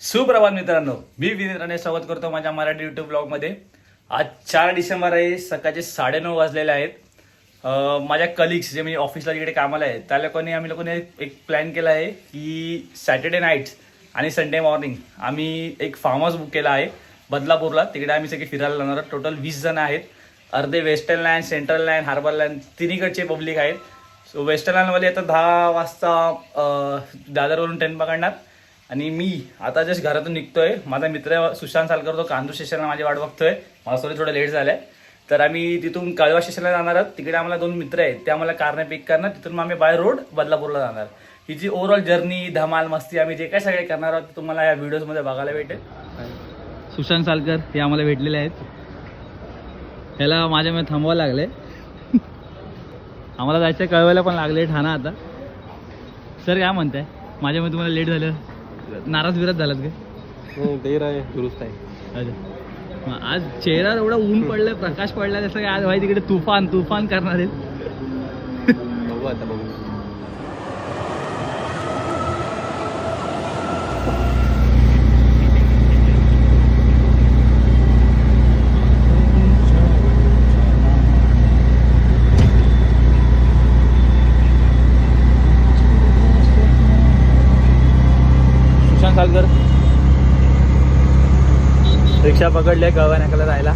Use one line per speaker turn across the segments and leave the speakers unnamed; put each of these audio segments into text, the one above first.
सुप्रभात मित्रांनो, मी विनीत स्वागत करतो माझ्या मराठी युट्यूब ब्लॉगमध्ये. आज 4 डिसेंबर आहे, सकाळचे 9:30 वाजलेले आहेत. माझ्या कलिग्स जे मी ऑफिसला जिकडे कामाला आहे त्या आम्ही लोकांनी एक प्लॅन केला आहे की सॅटर्डे नाईट्स आणि संडे मॉर्निंग आम्ही एक फार्म हाऊस बुक केला आहे बदलापूरला. तिकडे आम्ही सगळे फिरायला जाणार आहोत. टोटल 20 जण आहेत. अर्धे western line, central line, harbour line तिन्हीकडचे पब्लिक आहेत. सो वेस्टर्न लँडमध्ये आता 10 वाजता दादरवरून ट्रेन पकडणार आणि मी आता जस्ट घरातून निघतोय. माझा मित्र सुशांत सालकर तो कांदूर स्टेशनला माझी वाट बघतोय. मला थोडं लेट झालंय, तर आम्ही तिथून कळवा स्टेशनला जाणार आहोत. तिकडे आम्हाला 2 मित्र आहेत, ते आम्हाला कारने पिक करणार. तिथून मग आम्ही बाय रोड बदलापूरला जाणार. ही जी ओव्हरऑल जर्नी, धमाल, मस्ती आम्ही जे काय सगळे करणार आहोत ते तुम्हाला या व्हिडिओजमध्ये बघायला भेटेल. सुशांत सालकर हे आम्हाला भेटलेले आहेत. ह्याला माझ्यामध्ये थांबवायला लागले. आम्हाला जायचं कळवायला पण लागले ठाणा. आता सर काय म्हणताय, माझ्यामध्ये तुम्हाला लेट झालं, नाराज विराज झालात का?
देर आहे, दुरुस्त आहे.
अच्छा, आज चेहरा एवढा ऊन पडलाय, प्रकाश पडलाय, जसं काय आज भाई तिकडे तुफान करणार आहेत.
बघू आता बघू.
सुशांत सालकर रिक्षा पकडले कळवा नाक्याला जायला.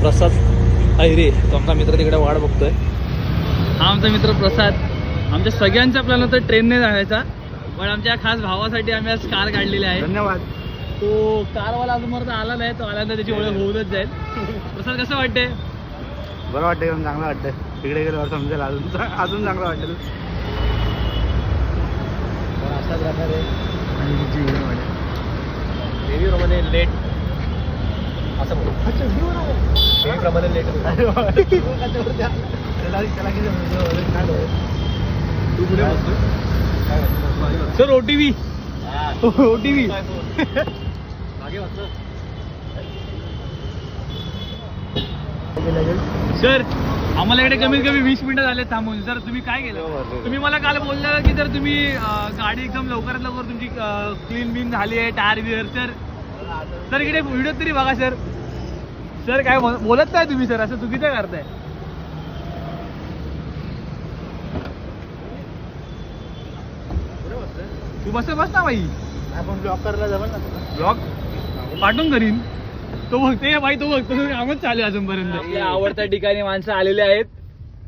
प्रसाद अहिरे तो आमचा मित्र तिकडे वाट बघतोय. हा आमचा मित्र प्रसाद. आमच्या सगळ्यांचा प्लॅन होता ट्रेनने जाण्याचा, पण आमच्या खास भावासाठी आम्ही आज कार काढलेली आहे.
धन्यवाद.
तो कारवाला अजून आला नाही, तो आल्यानंतर त्याची ओळख होऊनच जाईल. प्रसाद कसं वाटते?
बरं वाटतं, एकदम चांगलं वाटतं. तिकडे गेल्यावर समजेल अजून चांगलं वाटेल. अशाच प्रकारे देवीप्रमाणे लेट असं देवीप्रमाणे लेट तू पुढे बसतो
सर. ओटीव्ही
मागे वाचतो
सर. आम्हाला इकडे कमीत कमी 20 मिनिटं झाले थांबून. सर तुम्ही काय केलं? तुम्ही मला काल बोलला की जर तुम्ही गाडी एकदम लवकरात लवकर तुमची क्लीन बिन झाली आहे, टायर बिअर. सर इकडे व्हिडिओ तरी बघा सर. सर काय बोलत नाही तुम्ही सर, असं चुकीचं करताय. तू बस ना बाई,
आपण ब्लॉक करायला जाऊ ना.
ब्लॉग पाठवून करीन. तो बघते बाई, तो बघतो. कामच चालू आहे अजूनपर्यंत. आपल्या आवडत्या ठिकाणी माणसं आलेले आहेत.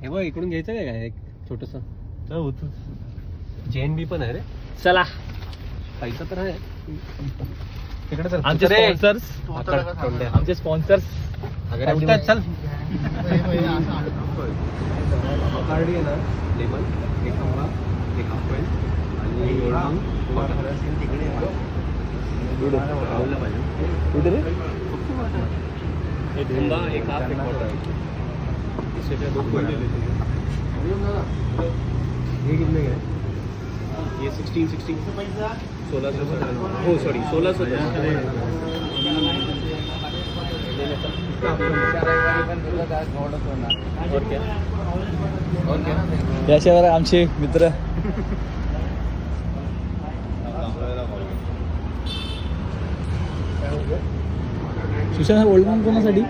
हे बघ, इकडून घ्यायचं काय एक छोटस चेन बी पण आहे रे.
चला
पैसा तर आहे तिकडे. चल
आमचे स्पॉन्सर्स
चल कार्डी आहे ना, लेमन, एक आंबा, एक ॲपल आणि कुठे रे एक धुंदा, एक हाफ, एक क्वार्टर. हे कितने का है? ये 16 हो सॉरी 1600. और क्या
त्याशिवाय आमचे मित्र सुशांत ओळखून कोणासाठी?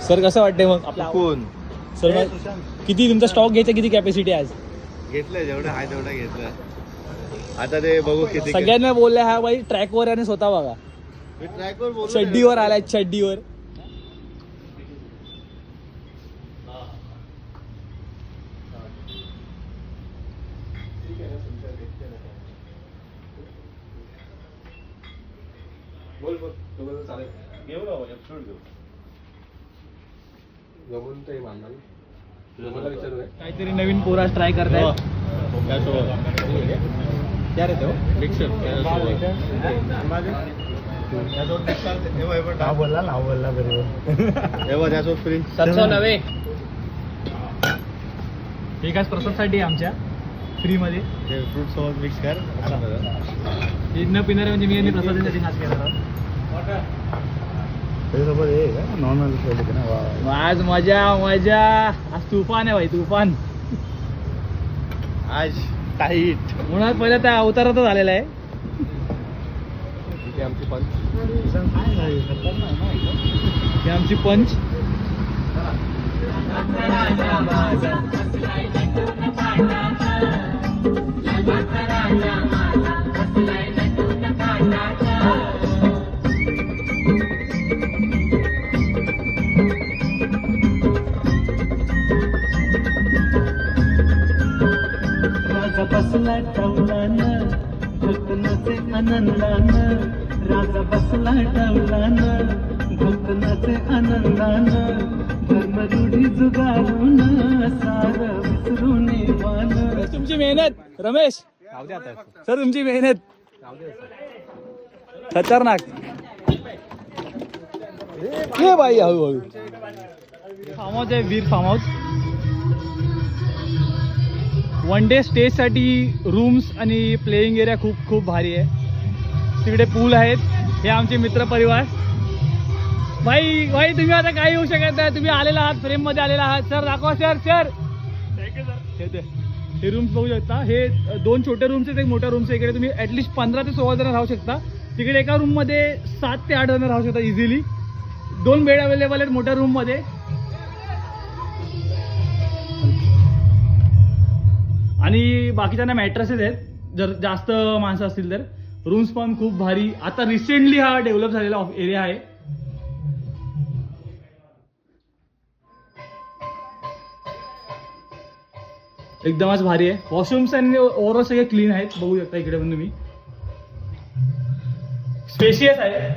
सर कसं वाटतंय मग आपला
कोण
सर? मग किती तुमचा स्टॉक घ्यायचा, किती कॅपॅसिटी आज?
घेतलं जेवढं आहे तेवढं घेतलं. आता ते बघू किती.
सगळ्यांना बोलले हा बाई ट्रॅकवर आणि स्वतः बघा
ट्रॅकवर बोलू.
चड्डीवर आलाय, चड्डीवर.
बोल चालेल. घेऊ ना एपिसोड घेऊ. जमून ते बांधा मला विचारू आहे.
काहीतरी नवीन पोरास ट्राय करताय.
क्या रहते हो? मिक्सर बोलला बरोबर. त्यासोबत फ्री
790 एकाच प्रसादसाठी आमच्या फ्रीमध्ये
फ्रूट सोबत मिक्स कर.
न पिणारे म्हणजे मी आणि प्रसादासाठी खास केला. आज मजा मजा, आज तुफान आहे भाई, तुफान.
आज टाईट.
उन्हात पहिला त्या अवतारातच आलेला आहे.
इथे आमची पण
हे आमची पंच.
राजा बसला टवलानं भक्तनाचे आनंदानं, राजा बसला टवलानं भक्तनाचे आनंदानं, धर्मरूढी जुगारून सार विसरून मान.
तुमची मेहनत रमेश सर, तुमची मेहनत खतरनाक. हे बाई हळूहळू. फार्म हाऊस आहे, Veer farm house. One day स्टेसाठी रूम्स आणि प्लेइंग एरिया खूप खूप भारी आहे. तिकडे पूल आहेत. हे आमचे मित्र परिवार. भाई भाई तुम्ही आता काही होऊ शकत नाही, तुम्ही आलेला आहात, फ्रेममध्ये आलेला आहात. सर दाखवा सर. सर हे रूम्स बघू शकता. हे 2 छोटे रूम्स आहेत, एक मोठा रूम्स आहे. इकडे तुम्ही ॲटलिस्ट 15 ते 16 जण राहू शकता. तिकडे एका रूममध्ये 7 ते 8 जण राहू शकता इझिली. 2 बेड अवेलेबल आहेत मोठ्या रूममध्ये. आणि बाकीच्यांना मॅट्रेसेस आहेत जर जास्त माणसं असतील तर. रूम्स पण खूप भारी. आता रिसेंटली हा डेव्हलप झालेला एरिया आहे. एकदमच भारी आहे. वॉशरूम्स आणि ओव्हरऑल सगळे क्लीन आहेत. बघू शकता इकडे पण तुम्ही. स्पेशियस आहे.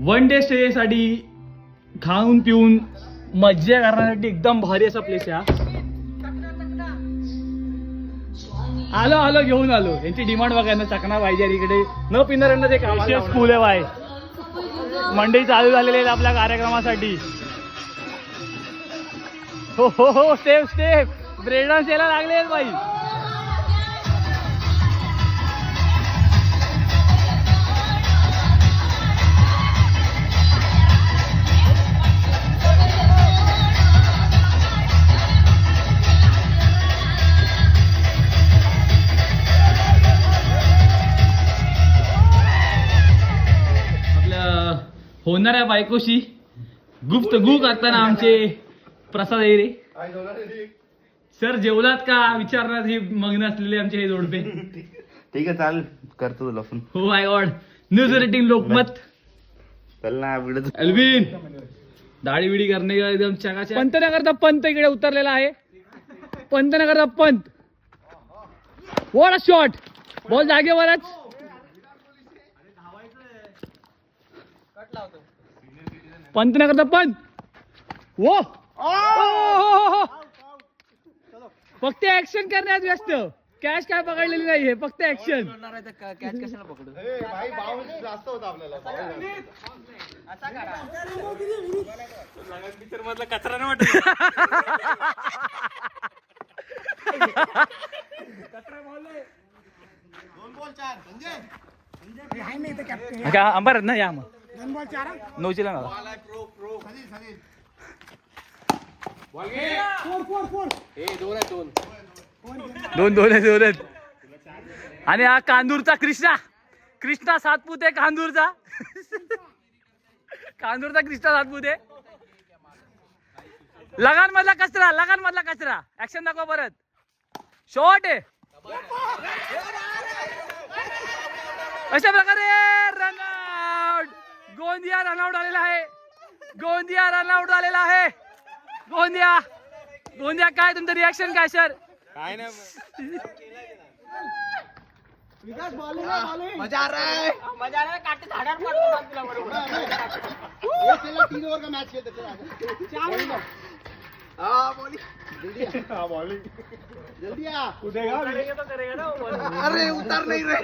वन डे स्टे साठी खाऊन पिऊन मज्जा करण्यासाठी एकदम भारी असा प्लेस आहे. आलो आलो घेऊन आलो. यांची डिमांड बघायला चकना पाहिजे इकडे. न पिणाऱ्यांना ते स्पेशियस पूल आहे बाय. मंडई चालू झालेली आहेत आपल्या कार्यक्रमासाठी. हो हो हो, स्टेप स्टेप ब्रेक डान्स यायला लागले आहेत बाई. होणाऱ्या बायकोशी गुप्तगू करताना आमचे प्रसाद ऐरे सर जेवलात का विचारण्यात हे मग्न असलेले आमचे हे जोडपे.
ठीक आहे, चाल करतो तुला फोन.
हो माय गॉड. News rating Lokmat.
चल ना व्हिडिओ.
अल्विन दाढी बिडी करणे का एकदम चकाचक. पंत न करता पंत इकडे उतरलेला आहे. पंत न करता Pant. What a shot. Ball जागेवरच. पंत न करता पंत. वो फक्त ऍक्शन करण्यात व्यस्त. कॅच काय पकडलेली नाहीये, फक्त ऍक्शन.
कॅच कशाला पकडू. कचरा नाही वाटत.
अंबारत ना या मग नऊचीला ना. दोन आहेत. आणि हा कांदूरचा कृष्णा सातपुत आहे. कांदूरचा कृष्णा सातपुत आहे. लगान मधला कचरा. ऍक्शन दाखवा परत. शॉट आहे. अशा प्रकारे रनआउट. गोंदिया रनआउट आलेला आहे. गोंदिया काय तुमचं रिॲक्शन काय सर.
काय नाही
मजा आ रहा है. काटे झाडावर पडतो तुला बरोबर.
3 ओव्हर का मॅच खेळतो. जल्दी आ.
अरे उतार नहीं रहे.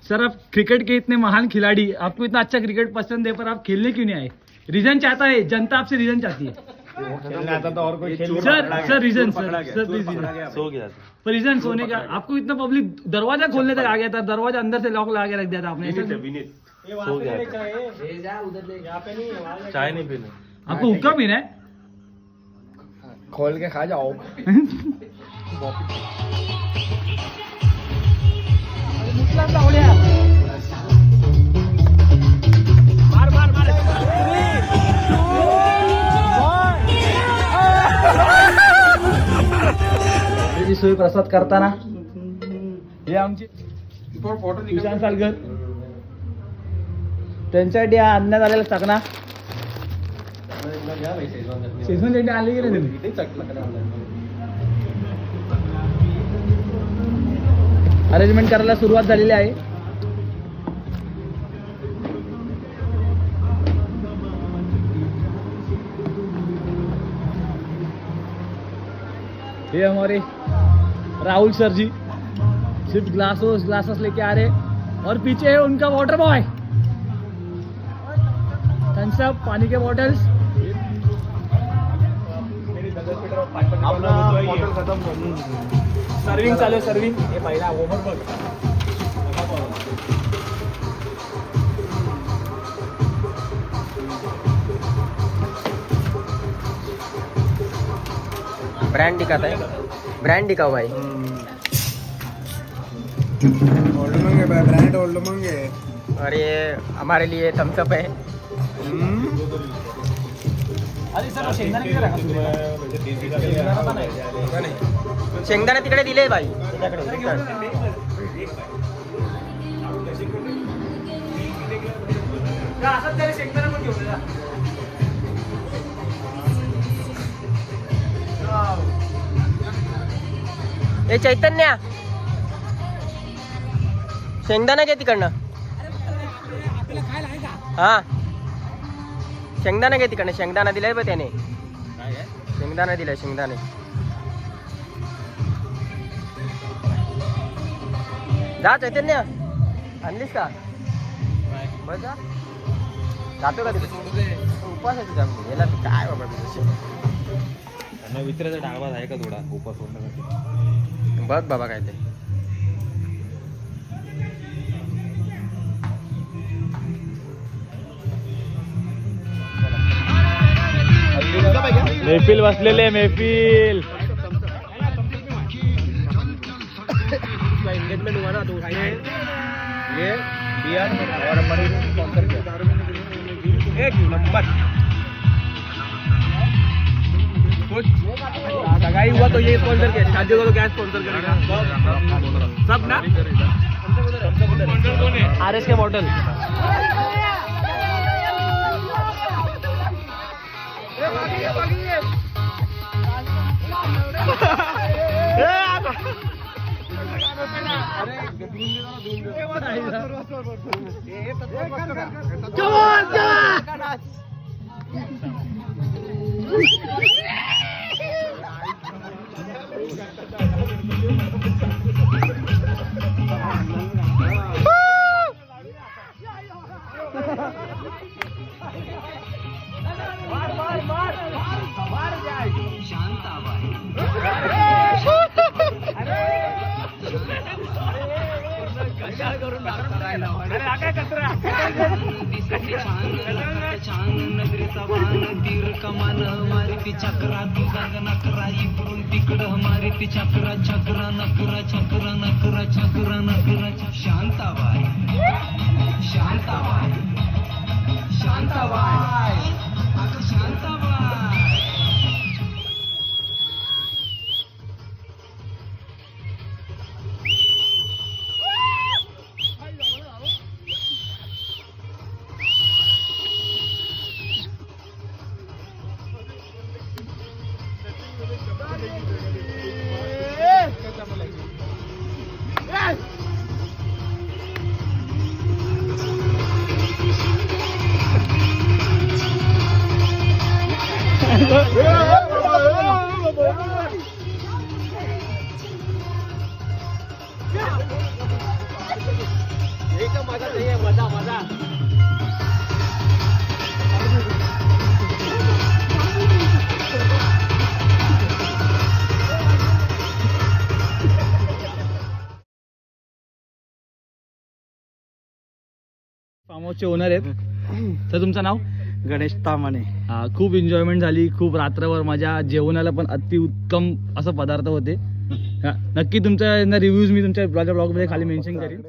सर आप क्रिकेट के इतने महान खिलाड़ी, आपको इतना अच्छा क्रिकेट पसंद है पर आप खेलने क्यों नहीं आए. रीजन चाहता है, जनता आपसे रीजन चाहती है सर रीजन सर रीजन पर रीजन सोने का आपको इतना पब्लिक दरवाजा खोलने तक आ गया था, दरवाजा अंदर से लॉक लगा के रख दिया था आपने।
चाय नहीं पीना,
आपको हुक्का पीना है?
खोल के खा जाओ।
सोय प्रसाद करताना हे आमचे सुशांत सालकर त्यांच्यासाठी हा आणण्यात आलेला चकना शेजवान चटणी आणली की नाही तुम्ही? अरेंजमेंट करायला सुरुवात झालेली आहे. ये हमारे राहुल सर जी सिर्फ ग्लासेस लेके आ रहे, और पीछे है उनका वाटर बॉय, थम्स अप, पानी के बॉटल्स. सर्विंग चालू, सर्विंग. हे पहिला ओव्हर बघ.
ब्रांड दिखाता है, ब्रांड दिखाओ भाई.
ओल्ड मंगे भाई, ब्रांड ओल्ड मंगे.
और ये हमारे लिए थम्स अप है.
अरे सर शेंगदाणे किती टाका तुम्ही?
शेंगदाणे तिकडे दिले भाई.
असंच त्याला शेंगदाणे पण घेऊन जा.
ए चैतन्या, शेंगदाणा घे तिकडनं. हा शेंगदाणा घे तिकडनं. शेंगदाणा दिलाय बघ त्याने, शेंगदाणा दिलाय, शेंगदाणे. जा चैतन्य, आणलीस का? बस जा. जातो का तिथे? उपास आहे तुझा. याला काय बाबा तुझ्याशी
विचारायचा डाळभात आहे का थोडा उपास सोडण्यासाठी?
बघ बाबा काय ते.
मेहफिल बसलेले, मेहफिल.
एंगेजमेंट हुआ ना तो ये बियर और मनी स्पॉन्सर किया. एक नंबर.
सगाई हुआ तो ये स्पॉन्सर किया, शादी हुआ तो क्या स्पॉन्सर करेगा? सब ना. RS के बॉटल.
छान नगरीचा वाहन तीर कमान मारिती चक्रा तुझा नकरा इकडून तिकडं मारिती चक्रा चक्रा नकरा चक्रा नकरा चक्रा नकरा. शांताबाई, शांताबाई, शांताबाई, अगं शांताबाई.
मजा मजा.
फार्म हाऊसचे ओनर आहेत. तर तुमचं नाव?
गणेश तामाणे.
खूप एन्जॉयमेंट झाली, खूप रात्रभर मजा, जेवणाला पण अतिउत्तम असं पदार्थ होते. नक्की तुमच्या रिव्ह्यूज मी तुमच्या ब्लॉगमध्ये खाली मेन्शन करीन.